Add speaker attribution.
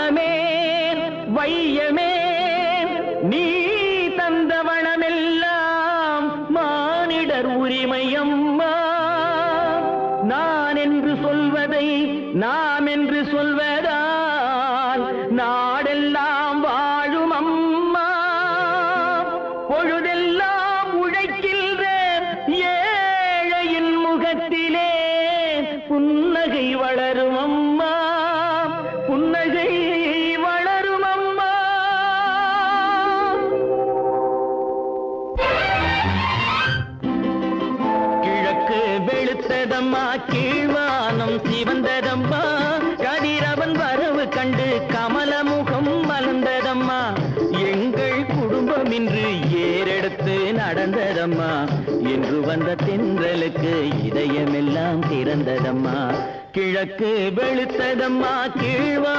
Speaker 1: வானமே வையமே நீ தந்த வளமெல்லாம் மானிடர் உரிமையம்மா. நான் என்று சொல்வதை நாம் என்று சொல்வதால் நாடெல்லாம் வாழும் அம்மா. பொழுதெல்லாம் உழைக்கின்ற ஏழையின் முகத்திலே புன்னகை வளரும் அம்மா, புன்னகை வளரும் அம்மா. கிழக்கு வெளுத்ததம்மா, கீழ்வானம் சிவந்ததம்மா, கதிரவன் வரவு கண்டு கமலமுகம் மலர்ந்ததம்மா. எங்கள் குடும்பம் இன்று ஏறெடுத்து நடந்ததம்மா, என்று வந்த தென்றலுக்கு இதயமெல்லாம் திறந்ததம்மா. கிழக்கு வெளுத்ததம்மா, கீழ்வா